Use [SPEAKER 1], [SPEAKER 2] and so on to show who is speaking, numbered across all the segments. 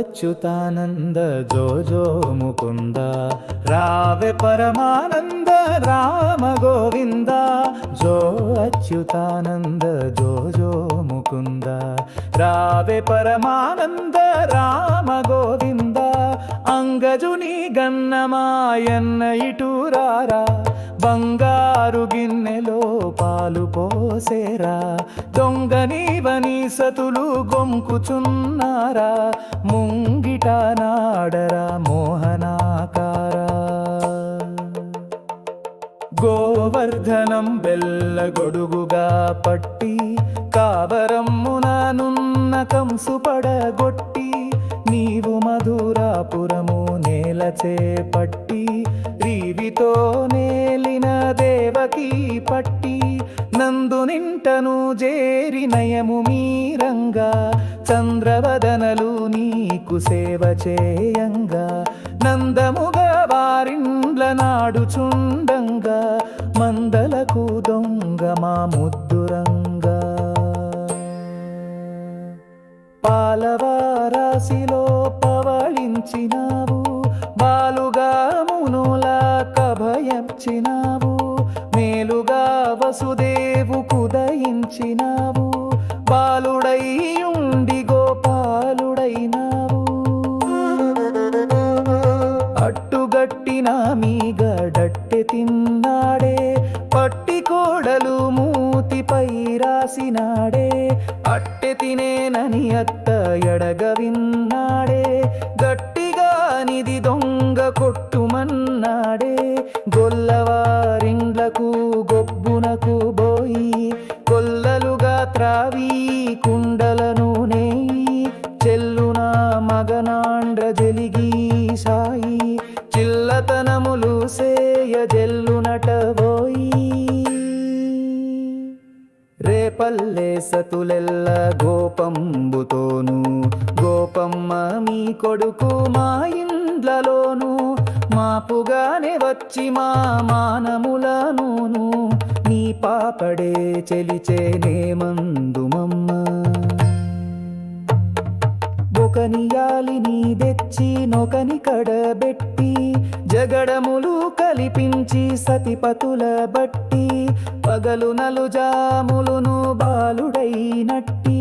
[SPEAKER 1] అచ్యుతానంద జో జో ముకుంద రావే పరమానంద రామ గోవింద జో అచ్యుతానంద జో జో ముకుంద రావే పరమానంద రామ గోవింద అంగజుని గన్నమాయన్న ఇటురారా బంగారు గిన్నెలో పాలు పోసేరా దొంగనీవని సతులు గొంకుచున్నారా ముంగిట నాడరా మోహనాకారా గోవర్ధనం బెల్ల గొడుగుగా పట్టి కావరమ్ముననున్న కంసు పడగొట్టి నీవు మధురాపురము నేల చేపట్టి రీవితో నేలిన దేవకీ పట్టి నందునింటను జేరి నయము మీరంగా చంద్రవదనలు నీకు సేవ చేయంగా నందముగా వారిండ్ల నాడుచుండంగా మందలకు దొంగ మా ముద్దురంగా పాలవారాశిలో పవళించినావు బాలుగా మునులా కభయంచినావు మేలుగా వసుదేవు కుదయించినావు బాలుడై ఉండి గోపాలుడైనావు అట్టుగట్టిన మీ గడట్టె తిన్నాడే పట్టి కోడలు మూతిపై రాసినాడే అట్టె తినేనని అత్త ఎడగ విన్నాడే గట్టిగా నిది దొంగ కొట్టుమన్నాడే గొల్లవారిండ్లకు గొబ్బునకు బోయి కొల్లలుగా త్రావి కుండలను నేయి చెల్లున మగనాండ్ర జలిగి సాయి చిల్లతనములు సేయ జల్లునట పోయి రేపల్లె సతులెల్ల గోపంబుతోను గోపమ్మ మీ కొడుకు మా ఇండ్లలోను మాపుగానే వచ్చి మా మానములను నీ పాపడే చెలిచేనే మందుమమ్మ ఒకనియాలి నీ తెచ్చి నొకని కడబెట్టి జగడములు కలిపించి సతిపతుల బట్టి పగలు నలుజాములును బాలుడైనట్టి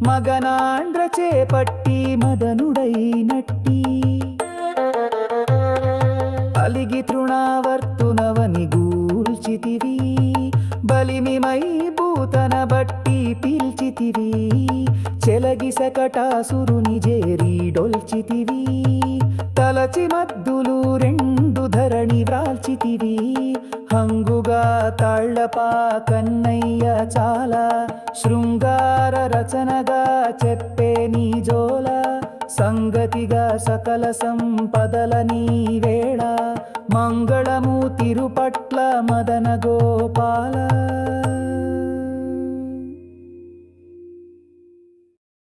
[SPEAKER 1] మగనాండ్ర చేపట్టి మదనుడైనట్టి అలిగి తృణావర్తునవని గూల్చితివి బలిమిమై భూతన బట్టి పీల్చితివి చెలగి సకటాసురుని జేరి డొల్చితివి తలచి మద్దులు రెండు ధరణి వ్రాల్చితివి హంగుగా తాళ్లపా కన్నయ్య చాలా శృంగార రచనగా చెప్పే నీ జోల సంగతిగా సకల సంపదల నీ వేళ మంగళము తిరుపట్ల మదన గోపాల